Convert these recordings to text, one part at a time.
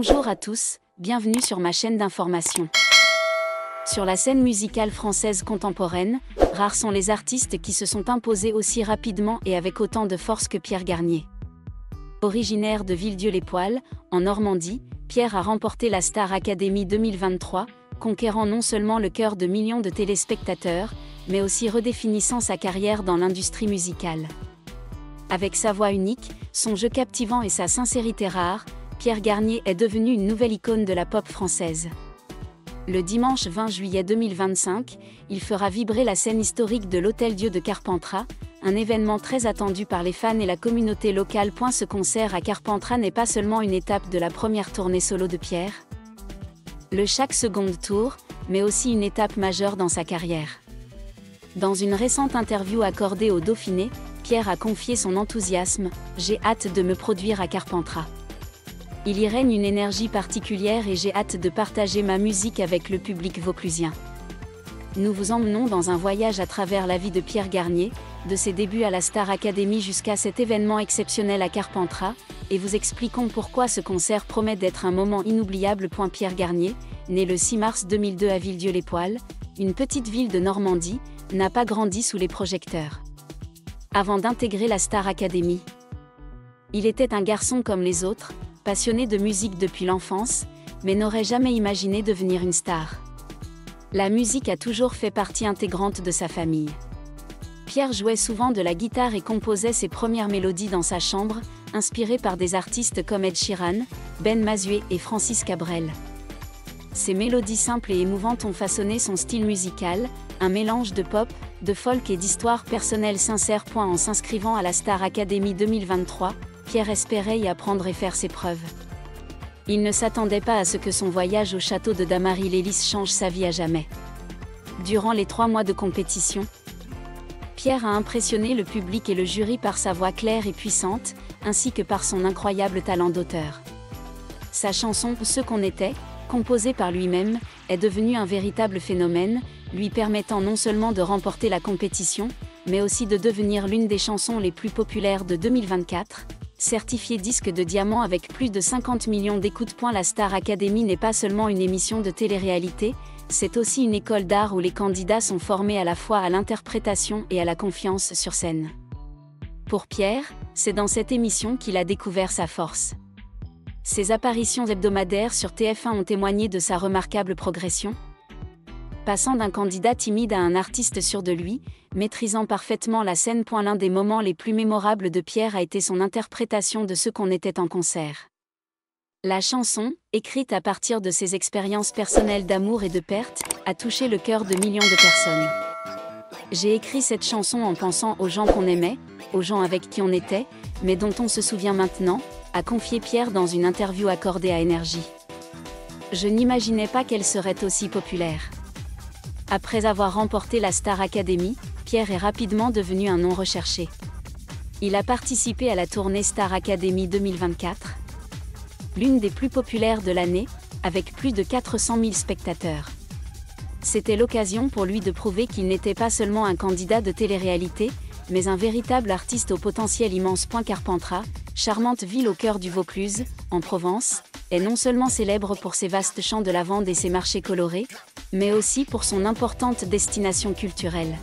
Bonjour à tous, bienvenue sur ma chaîne d'information. Sur la scène musicale française contemporaine, rares sont les artistes qui se sont imposés aussi rapidement et avec autant de force que Pierre Garnier. Originaire de Villedieu-les-Poêles, en Normandie, Pierre a remporté la Star Academy 2023, conquérant non seulement le cœur de millions de téléspectateurs, mais aussi redéfinissant sa carrière dans l'industrie musicale. Avec sa voix unique, son jeu captivant et sa sincérité rare, Pierre Garnier est devenu une nouvelle icône de la pop française. Le dimanche 20 juillet 2025, il fera vibrer la scène historique de l'Hôtel-Dieu de Carpentras, un événement très attendu par les fans et la communauté locale. Ce concert à Carpentras n'est pas seulement une étape de la première tournée solo de Pierre, le chaque seconde tour, mais aussi une étape majeure dans sa carrière. Dans une récente interview accordée au Dauphiné, Pierre a confié son enthousiasme « J'ai hâte de me produire à Carpentras. Il y règne une énergie particulière et j'ai hâte de partager ma musique avec le public vauclusien. » Nous vous emmenons dans un voyage à travers la vie de Pierre Garnier, de ses débuts à la Star Academy jusqu'à cet événement exceptionnel à Carpentras, et vous expliquons pourquoi ce concert promet d'être un moment inoubliable. Pierre Garnier, né le 6 mars 2002 à Villedieu-les-Poêles, une petite ville de Normandie, n'a pas grandi sous les projecteurs. Avant d'intégrer la Star Academy, il était un garçon comme les autres, passionné de musique depuis l'enfance, mais n'aurait jamais imaginé devenir une star. La musique a toujours fait partie intégrante de sa famille. Pierre jouait souvent de la guitare et composait ses premières mélodies dans sa chambre, inspiré par des artistes comme Ed Sheeran, Ben Mazué et Francis Cabrel. Ces mélodies simples et émouvantes ont façonné son style musical, un mélange de pop, de folk et d'histoires personnelles sincères. En s'inscrivant à la Star Academy 2023, Pierre espérait y apprendre et faire ses preuves. Il ne s'attendait pas à ce que son voyage au château de Damary-lès-Lys change sa vie à jamais. Durant les 3 mois de compétition, Pierre a impressionné le public et le jury par sa voix claire et puissante, ainsi que par son incroyable talent d'auteur. Sa chanson « Ce qu'on était », composée par lui-même, est devenue un véritable phénomène, lui permettant non seulement de remporter la compétition, mais aussi de devenir l'une des chansons les plus populaires de 2024, certifiée disque de diamant avec plus de 50 millions d'écoutes. La Star Academy n'est pas seulement une émission de télé-réalité, c'est aussi une école d'art où les candidats sont formés à la fois à l'interprétation et à la confiance sur scène. Pour Pierre, c'est dans cette émission qu'il a découvert sa force. Ses apparitions hebdomadaires sur TF1 ont témoigné de sa remarquable progression. Passant d'un candidat timide à un artiste sûr de lui, maîtrisant parfaitement la scène. L'un des moments les plus mémorables de Pierre a été son interprétation de Ce qu'on était en concert. La chanson, écrite à partir de ses expériences personnelles d'amour et de perte, a touché le cœur de millions de personnes. J'ai écrit cette chanson en pensant aux gens qu'on aimait, aux gens avec qui on était, mais dont on se souvient maintenant, a confié Pierre dans une interview accordée à Énergie. Je n'imaginais pas qu'elle serait aussi populaire. Après avoir remporté la Star Academy, Pierre est rapidement devenu un nom recherché. Il a participé à la tournée Star Academy 2024, l'une des plus populaires de l'année, avec plus de 400 000 spectateurs. C'était l'occasion pour lui de prouver qu'il n'était pas seulement un candidat de télé-réalité, mais un véritable artiste au potentiel immense. Carpentras, charmante ville au cœur du Vaucluse, en Provence, est non seulement célèbre pour ses vastes champs de lavande et ses marchés colorés, mais aussi pour son importante destination culturelle.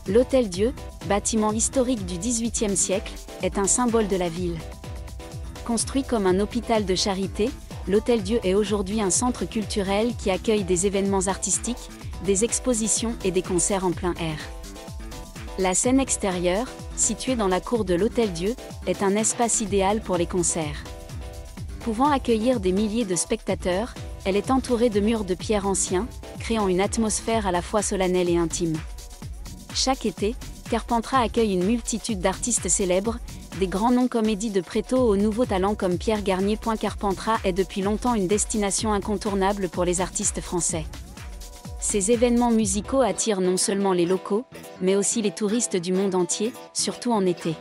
L'Hôtel-Dieu, bâtiment historique du XVIIIe siècle, est un symbole de la ville. Construit comme un hôpital de charité, l'Hôtel-Dieu est aujourd'hui un centre culturel qui accueille des événements artistiques, des expositions et des concerts en plein air. La scène extérieure, située dans la cour de l'Hôtel-Dieu, est un espace idéal pour les concerts. Pouvant accueillir des milliers de spectateurs, elle est entourée de murs de pierre anciens, créant une atmosphère à la fois solennelle et intime. Chaque été, Carpentras accueille une multitude d'artistes célèbres, des grands noms comme Eddie de Préto aux nouveaux talents comme Pierre Garnier. Carpentras est depuis longtemps une destination incontournable pour les artistes français. Ces événements musicaux attirent non seulement les locaux, mais aussi les touristes du monde entier, surtout en été.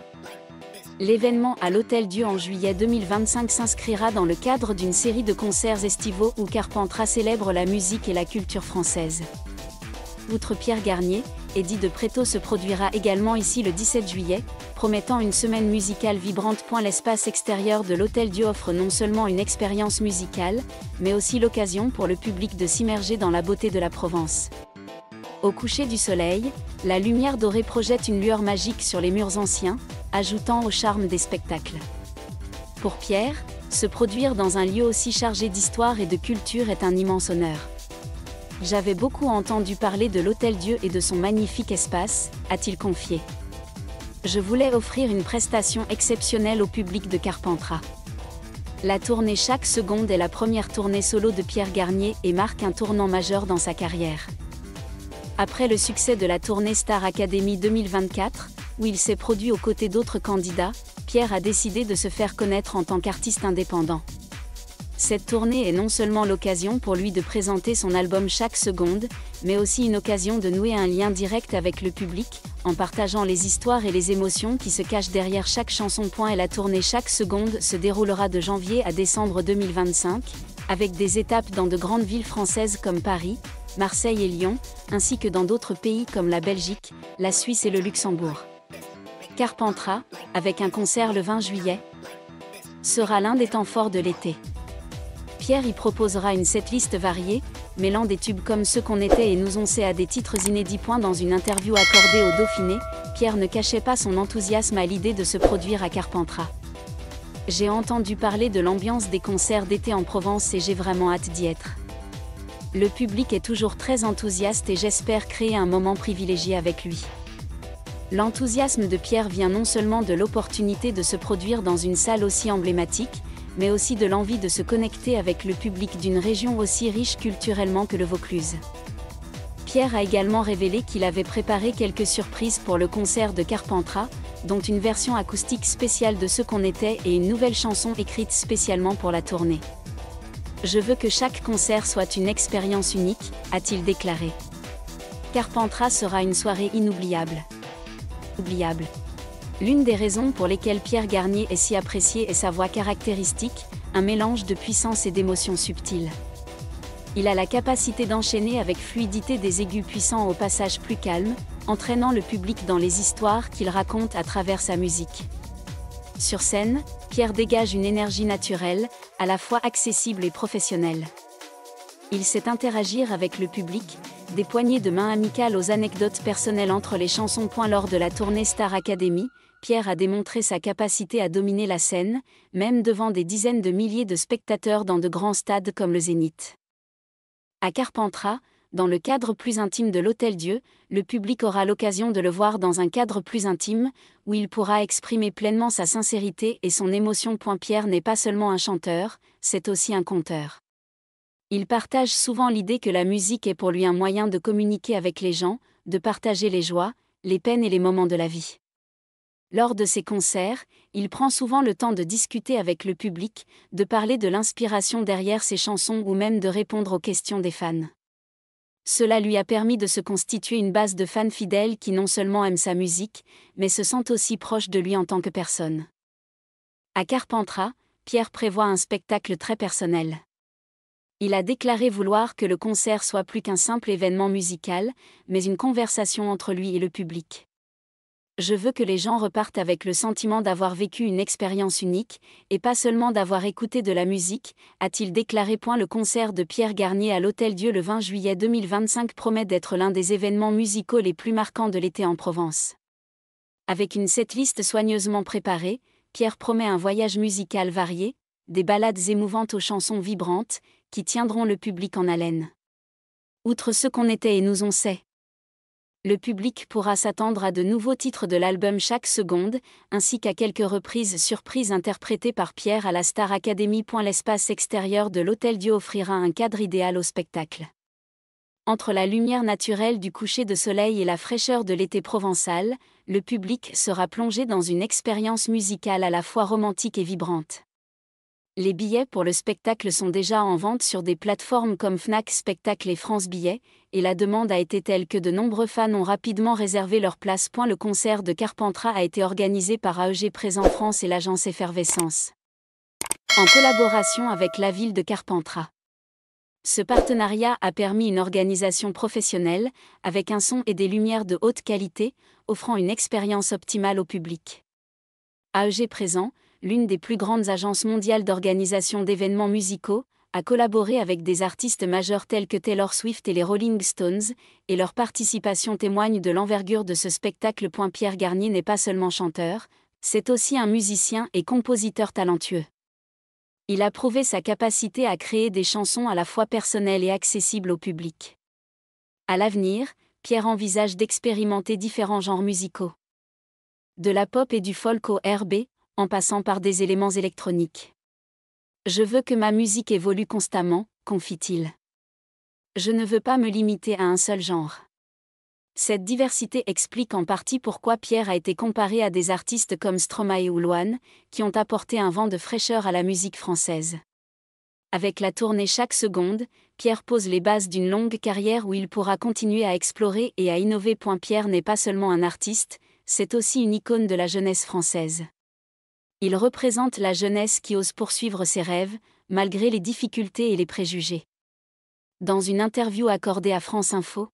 L'événement à l'Hôtel-Dieu en juillet 2025 s'inscrira dans le cadre d'une série de concerts estivaux où Carpentras célèbre la musique et la culture française. Outre Pierre Garnier, Eddie de Pretto se produira également ici le 17 juillet, promettant une semaine musicale vibrante. L'espace extérieur de l'Hôtel-Dieu offre non seulement une expérience musicale, mais aussi l'occasion pour le public de s'immerger dans la beauté de la Provence. Au coucher du soleil, la lumière dorée projette une lueur magique sur les murs anciens, ajoutant au charme des spectacles. Pour Pierre, se produire dans un lieu aussi chargé d'histoire et de culture est un immense honneur. J'avais beaucoup entendu parler de l'Hôtel-Dieu et de son magnifique espace, a-t-il confié. Je voulais offrir une prestation exceptionnelle au public de Carpentras. La tournée Chaque Seconde est la première tournée solo de Pierre Garnier et marque un tournant majeur dans sa carrière. Après le succès de la tournée Star Academy 2024, où il s'est produit aux côtés d'autres candidats, Pierre a décidé de se faire connaître en tant qu'artiste indépendant. Cette tournée est non seulement l'occasion pour lui de présenter son album Chaque Seconde, mais aussi une occasion de nouer un lien direct avec le public, en partageant les histoires et les émotions qui se cachent derrière chaque chanson. Et la tournée Chaque Seconde se déroulera de janvier à décembre 2025, avec des étapes dans de grandes villes françaises comme Paris, Marseille et Lyon, ainsi que dans d'autres pays comme la Belgique, la Suisse et le Luxembourg. Carpentras, avec un concert le 20 juillet, sera l'un des temps forts de l'été. Pierre y proposera une setlist variée, mêlant des tubes comme Ceux qu'on était et Nous on sait à des titres inédits. Dans une interview accordée au Dauphiné, Pierre ne cachait pas son enthousiasme à l'idée de se produire à Carpentras. J'ai entendu parler de l'ambiance des concerts d'été en Provence et j'ai vraiment hâte d'y être. Le public est toujours très enthousiaste et j'espère créer un moment privilégié avec lui. L'enthousiasme de Pierre vient non seulement de l'opportunité de se produire dans une salle aussi emblématique, mais aussi de l'envie de se connecter avec le public d'une région aussi riche culturellement que le Vaucluse. Pierre a également révélé qu'il avait préparé quelques surprises pour le concert de Carpentras, dont une version acoustique spéciale de Ceux qu'on était et une nouvelle chanson écrite spécialement pour la tournée. Je veux que chaque concert soit une expérience unique, a-t-il déclaré. Carpentras sera une soirée inoubliable. L'une des raisons pour lesquelles Pierre Garnier est si apprécié est sa voix caractéristique, un mélange de puissance et d'émotion subtile. Il a la capacité d'enchaîner avec fluidité des aigus puissants au passage plus calme, entraînant le public dans les histoires qu'il raconte à travers sa musique. Sur scène, Pierre dégage une énergie naturelle, à la fois accessible et professionnelle. Il sait interagir avec le public, des poignées de main amicales aux anecdotes personnelles entre les chansons. Lors de la tournée Star Academy, Pierre a démontré sa capacité à dominer la scène, même devant des dizaines de milliers de spectateurs dans de grands stades comme le Zénith. À Carpentras, dans le cadre plus intime de l'Hôtel-Dieu, le public aura l'occasion de le voir dans un cadre plus intime, où il pourra exprimer pleinement sa sincérité et son émotion. Pierre n'est pas seulement un chanteur, c'est aussi un conteur. Il partage souvent l'idée que la musique est pour lui un moyen de communiquer avec les gens, de partager les joies, les peines et les moments de la vie. Lors de ses concerts, il prend souvent le temps de discuter avec le public, de parler de l'inspiration derrière ses chansons ou même de répondre aux questions des fans. Cela lui a permis de se constituer une base de fans fidèles qui non seulement aiment sa musique, mais se sentent aussi proches de lui en tant que personne. À Carpentras, Pierre prévoit un spectacle très personnel. Il a déclaré vouloir que le concert soit plus qu'un simple événement musical, mais une conversation entre lui et le public. Je veux que les gens repartent avec le sentiment d'avoir vécu une expérience unique, et pas seulement d'avoir écouté de la musique, a-t-il déclaré. Le concert de Pierre Garnier à l'Hôtel-Dieu le 20 juillet 2025 promet d'être l'un des événements musicaux les plus marquants de l'été en Provence. Avec une setlist soigneusement préparée, Pierre promet un voyage musical varié, des ballades émouvantes aux chansons vibrantes, qui tiendront le public en haleine. Outre Ceux qu'on était et Nous on sait, le public pourra s'attendre à de nouveaux titres de l'album Chaque Seconde, ainsi qu'à quelques reprises surprises interprétées par Pierre à la Star Academy. L'espace extérieur de l'Hôtel-Dieu offrira un cadre idéal au spectacle. Entre la lumière naturelle du coucher de soleil et la fraîcheur de l'été provençal, le public sera plongé dans une expérience musicale à la fois romantique et vibrante. Les billets pour le spectacle sont déjà en vente sur des plateformes comme Fnac Spectacle et France Billets, et la demande a été telle que de nombreux fans ont rapidement réservé leur place. Le concert de Carpentras a été organisé par AEG Présent France et l'agence Effervescence, en collaboration avec la ville de Carpentras. Ce partenariat a permis une organisation professionnelle, avec un son et des lumières de haute qualité, offrant une expérience optimale au public. AEG Présent, l'une des plus grandes agences mondiales d'organisation d'événements musicaux, a collaboré avec des artistes majeurs tels que Taylor Swift et les Rolling Stones, et leur participation témoigne de l'envergure de ce spectacle. Pierre Garnier n'est pas seulement chanteur, c'est aussi un musicien et compositeur talentueux. Il a prouvé sa capacité à créer des chansons à la fois personnelles et accessibles au public. À l'avenir, Pierre envisage d'expérimenter différents genres musicaux. De la pop et du folk au R&B, en passant par des éléments électroniques. Je veux que ma musique évolue constamment, confie-t-il. Je ne veux pas me limiter à un seul genre. Cette diversité explique en partie pourquoi Pierre a été comparé à des artistes comme Stromae ou Loane, qui ont apporté un vent de fraîcheur à la musique française. Avec la tournée Chaque Seconde, Pierre pose les bases d'une longue carrière où il pourra continuer à explorer et à innover. Pierre n'est pas seulement un artiste, c'est aussi une icône de la jeunesse française. Il représente la jeunesse qui ose poursuivre ses rêves, malgré les difficultés et les préjugés. Dans une interview accordée à France Info,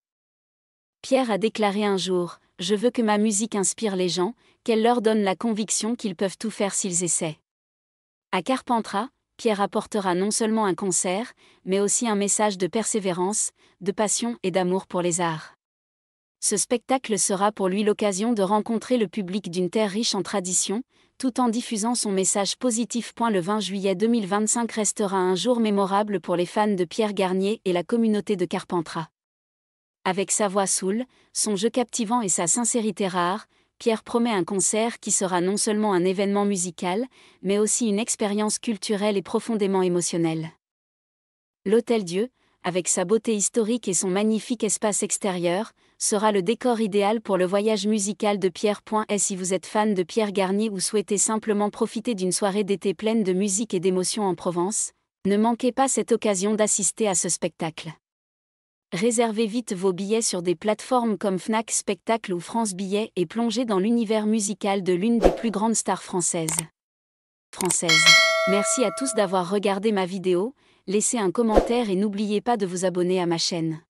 Pierre a déclaré un jour « Je veux que ma musique inspire les gens, qu'elle leur donne la conviction qu'ils peuvent tout faire s'ils essaient ». À Carpentras, Pierre apportera non seulement un concert, mais aussi un message de persévérance, de passion et d'amour pour les arts. Ce spectacle sera pour lui l'occasion de rencontrer le public d'une terre riche en traditions, tout en diffusant son message positif. Le 20 juillet 2025 restera un jour mémorable pour les fans de Pierre Garnier et la communauté de Carpentras. Avec sa voix soul, son jeu captivant et sa sincérité rare, Pierre promet un concert qui sera non seulement un événement musical, mais aussi une expérience culturelle et profondément émotionnelle. L'Hôtel-Dieu, avec sa beauté historique et son magnifique espace extérieur, sera le décor idéal pour le voyage musical de Pierre. Si vous êtes fan de Pierre Garnier ou souhaitez simplement profiter d'une soirée d'été pleine de musique et d'émotions en Provence, ne manquez pas cette occasion d'assister à ce spectacle. Réservez vite vos billets sur des plateformes comme Fnac Spectacle ou France Billets et plongez dans l'univers musical de l'une des plus grandes stars françaises. Merci à tous d'avoir regardé ma vidéo, laissez un commentaire et n'oubliez pas de vous abonner à ma chaîne.